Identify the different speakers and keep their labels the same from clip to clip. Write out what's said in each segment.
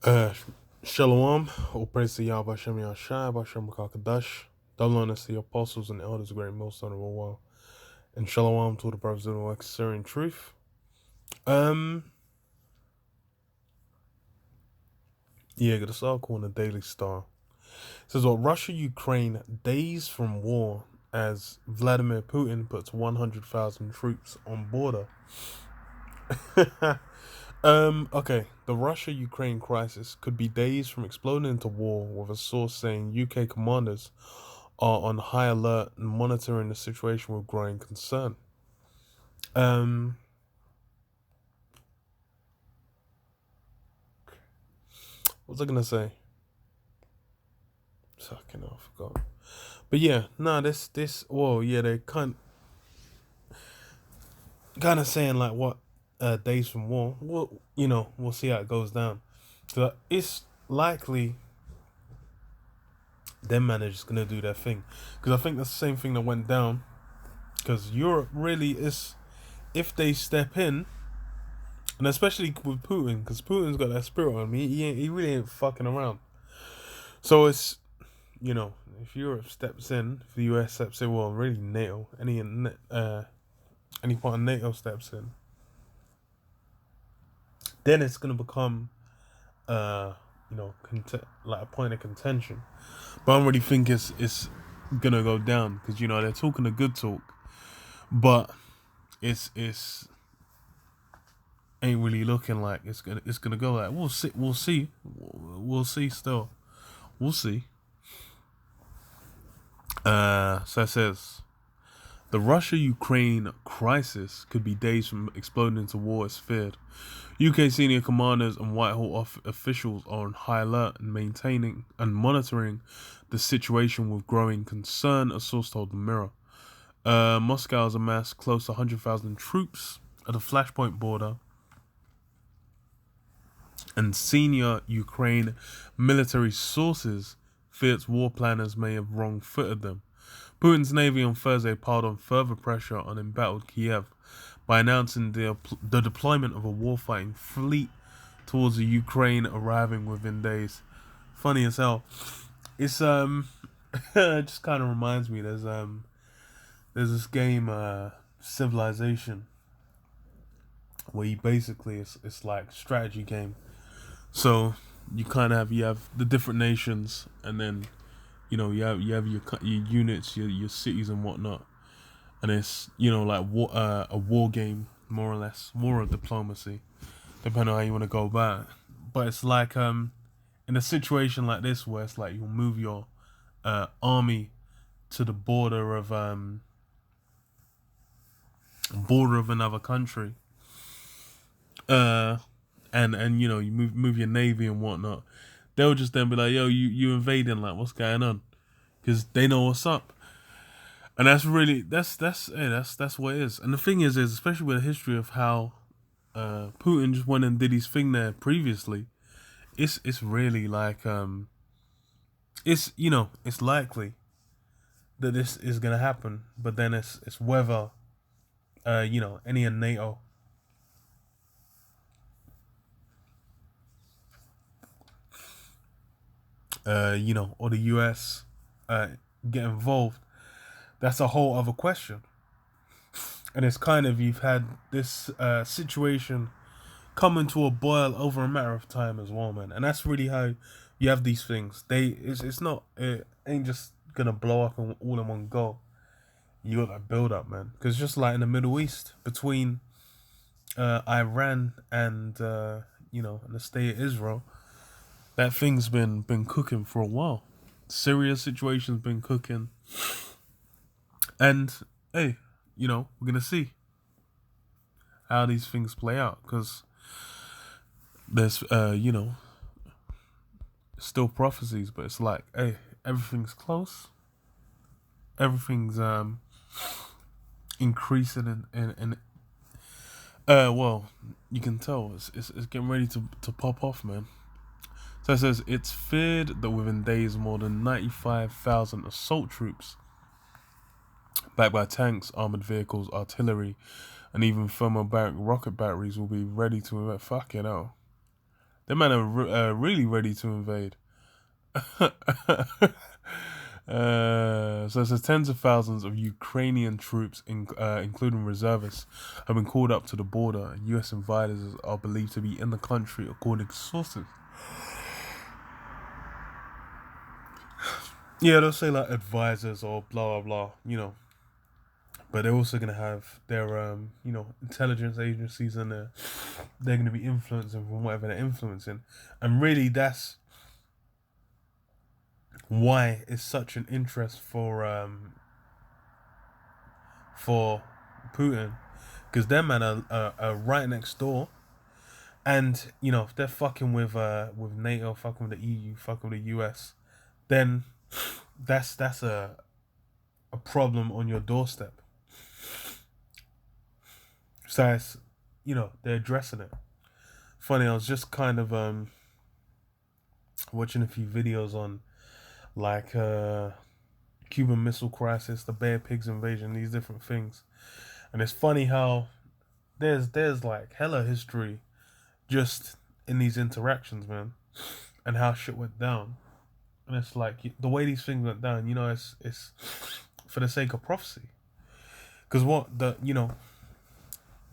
Speaker 1: Uh, Shalom, all praise to Yahweh Hashem Yahshai, Hashem Kakadash, double honor to the apostles and elders, great most honorable one, and Shalom to the brothers of the work in truth. Got this article in the Daily Star. It says, what Russia-Ukraine days from war as Vladimir Putin puts 100,000 troops on border. Okay. The Russia-Ukraine crisis could be days from exploding into war, with a source saying UK commanders are on high alert and monitoring the situation with growing concern. What was I gonna say? Fucking hell, I forgot. But yeah, they kind of saying like what days from war. Well, we'll see how it goes down. So it's likely them managers gonna do their thing, because I think that's the same thing that went down. Because Europe really is, if they step in, and especially with Putin, because Putin's got that spirit on him. He really ain't fucking around. So it's, if Europe steps in, if the US steps in, well, really NATO, any part of NATO steps in, then it's gonna become, like a point of contention. But I don't really think it's gonna go down, because they're talking a good talk, but it's ain't really looking like it's gonna go like. We'll see. Still, we'll see. So it says, the Russia-Ukraine crisis could be days from exploding into war as feared. UK senior commanders and Whitehall officials are on high alert and maintaining and monitoring the situation with growing concern, a source told the Mirror. Moscow has amassed close to 100,000 troops at the flashpoint border, and senior Ukraine military sources fear its war planners may have wrong-footed them. Putin's navy on Thursday piled on further pressure on embattled Kiev by announcing the deployment of a warfighting fleet towards the Ukraine, arriving within days. Funny as hell. It's it just kind of reminds me. There's this game, Civilization, where you basically it's like a strategy game. So you kind of have the different nations, and then you have your units, your cities and whatnot, and it's like a war game, more or less, war of diplomacy, depending on how you want to go about it. But it's like in a situation like this, where it's like you'll move your army to the border of another country, and you move your navy and whatnot. They'll just then be like, yo, you invading, like, what's going on? Because they know what's up. And that's really that's what it is. And the thing is especially with the history of how Putin just went and did his thing there previously, it's really like it's likely that this is gonna happen, but then it's whether any in NATO or the US get involved. That's a whole other question. And it's kind of, you've had this situation coming to a boil over a matter of time as well, man. And that's really how you have these things. It ain't just gonna blow up all in one go. You got that build up, man. Because just like in the Middle East, between Iran and and the state of Israel, that thing's been cooking for a while. Syria situation's been cooking. And hey, we're gonna see how these things play out, because there's still prophecies, but it's like, hey, everything's close, everything's increasing and well, you can tell it's getting ready to pop off, man. So it says it's feared that within days more than 95,000 assault troops, backed by tanks, armored vehicles, artillery, and even thermobaric rocket batteries, will be ready to fuck it out. Them men are really ready to invade. So it says tens of thousands of Ukrainian troops, including reservists, have been called up to the border, and U.S. invaders are believed to be in the country, according to sources. Yeah, they'll say like advisors or blah blah blah, but they're also gonna have their intelligence agencies in there. They're gonna be influencing from whatever they're influencing, and really that's why it's such an interest for Putin, because them man are right next door, and if they're fucking with NATO, fucking with the EU, fucking with the US, then that's a problem on your doorstep. So it's, they're addressing it. Funny, I was just kind of watching a few videos on like Cuban Missile Crisis, the Bear Pigs invasion, these different things, and it's funny how there's like hella history just in these interactions, man, and how shit went down. And it's like the way these things went down, it's for the sake of prophecy. Because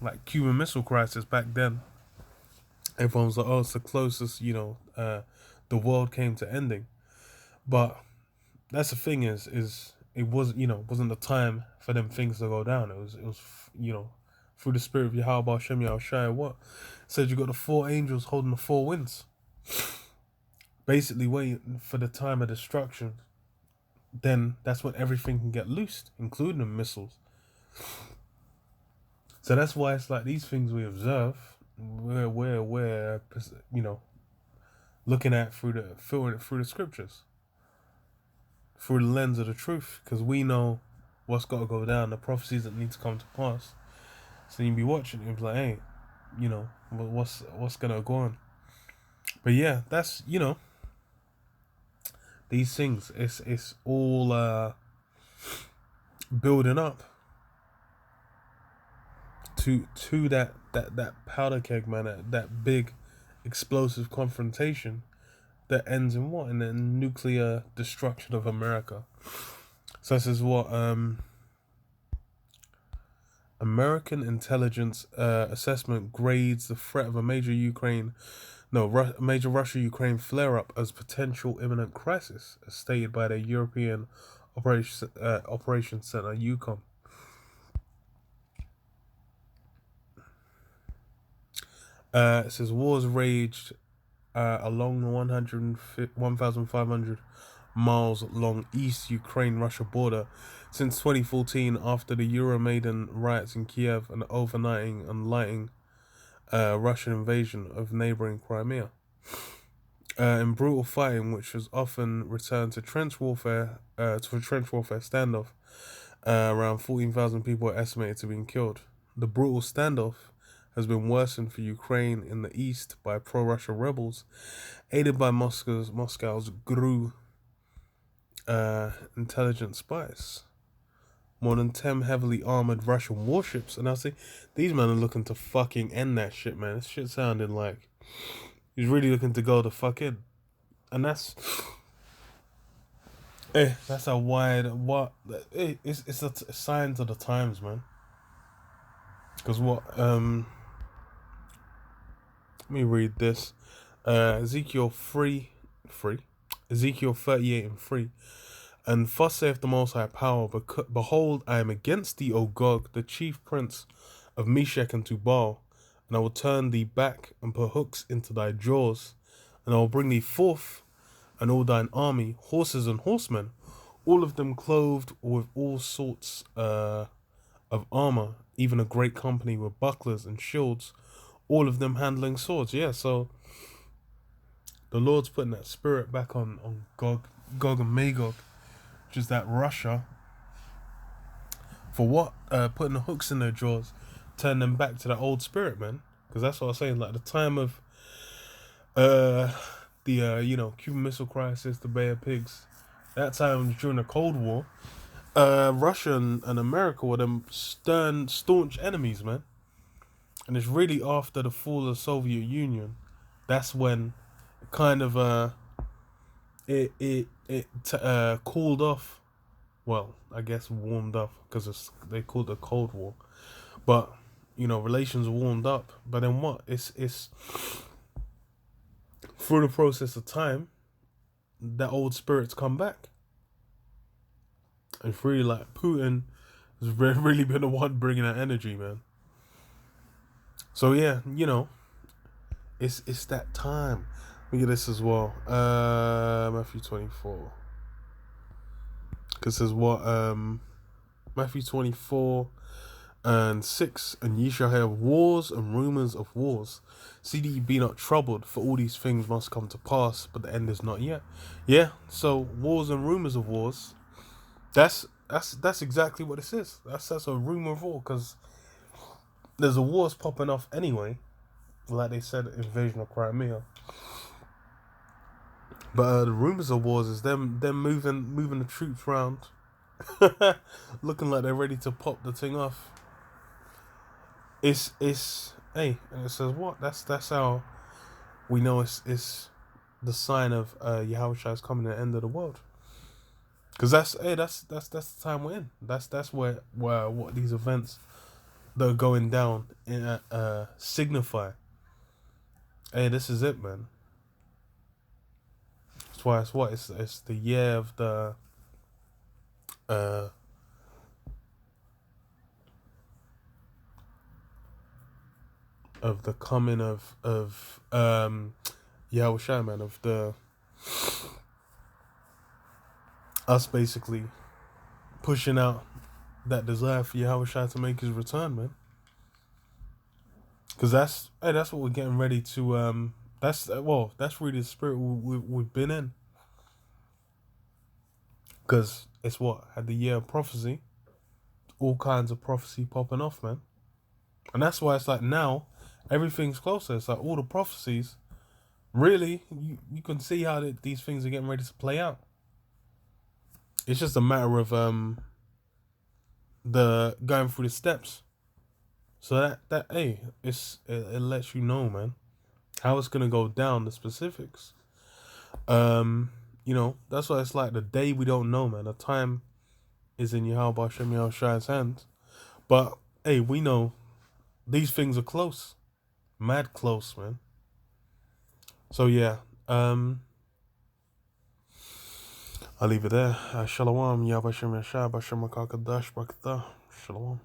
Speaker 1: like Cuban Missile Crisis back then, everyone was like, oh, it's the closest, the world came to ending. But that's the thing is it wasn't the time for them things to go down. It was through the spirit of Yahweh Hashem Yahushua, what? It said you got the four angels holding the four winds. Basically waiting for the time of destruction. Then that's when everything can get loosed, including the missiles. So that's why it's like these things we observe, we're looking at filtering it through the scriptures, through the lens of the truth, because we know what's got to go down, the prophecies that need to come to pass. So you can be watching and be like, hey, what's gonna go on? But yeah, that's these things. It's all building up to that powder keg, man. That big explosive confrontation that ends in what? In the nuclear destruction of America. So this is what American intelligence assessment grades the threat of a major Russia-Ukraine flare-up as potential imminent crisis, as stated by the European Operations Center, EUCOM. It says wars raged along the 1,500 miles long East Ukraine-Russia border since 2014 after the Euromaidan riots in Kiev and the overnighting and lighting Russian invasion of neighboring Crimea. In brutal fighting, which has often returned to trench warfare standoff, around 14,000 people are estimated to have been killed. The brutal standoff has been worsened for Ukraine in the east by pro-Russia rebels, aided by Moscow's GRU intelligence spies. More than 10 heavily armored Russian warships, and I say these men are looking to fucking end that shit, man. This shit sounding like he's really looking to go the fuck in, and that's a wide it's a sign to the times, man. Because let me read this. Ezekiel 38:3. And thus saith the Most High Power, behold, I am against thee, O Gog, the chief prince of Meshech and Tubal, and I will turn thee back and put hooks into thy jaws, and I will bring thee forth, and all thine army, horses and horsemen, all of them clothed with all sorts of armor, even a great company with bucklers and shields, all of them handling swords. Yeah, so the Lord's putting that spirit back on Gog and Magog, which is that Russia, for what? Putting the hooks in their jaws, turn them back to that old spirit, man. Because that's what I was saying, like the time of the Cuban Missile Crisis, the Bay of Pigs, that time during the Cold War, Russia and America were them staunch enemies, man. And it's really after the fall of the Soviet Union that's when kind of cooled off. Well, I guess warmed up because they called it a Cold War, but relations warmed up. But then what? It's through the process of time that old spirits come back. It's really like Putin has really been the one bringing that energy, man. So yeah, it's that time. Look at this as well. Matthew 24. Because says what? Matthew 24:6. And ye shall have wars and rumors of wars. See that ye be not troubled, for all these things must come to pass, but the end is not yet. Yeah, so wars and rumors of wars. That's exactly what this is. That's a rumor of war, because there's a wars popping off anyway, like they said, invasion of Crimea. But the rumors of wars is them moving the troops around, looking like they're ready to pop the thing off. It's hey, and it says what? That's how we know it's the sign of Yahushua's coming to the end of the world. Because that's the time we're in. That's where what these events that are going down in signify. Hey, this is it, man. That's why it's what it's the year of the coming of Yahushua, man, of the us basically pushing out that desire for Yahushua to make his return, man. Because that's what we're getting ready to that's really the spirit we've been in. Because it's what had the year of prophecy, all kinds of prophecy popping off, man. And that's why it's like now everything's closer. It's like all the prophecies, really, you can see how these things are getting ready to play out. It's just a matter of the going through the steps. So that hey, it lets you know, man, how it's gonna go down, the specifics. That's why it's like the day we don't know, man. The time is in Yahweh Hashem Yahushua's hands. But hey, we know these things are close. Mad close, man. So yeah, I'll leave it there. Shalom, Yahweh Hashem Yahshua, Bashem Makakadash Bakta. Shalom.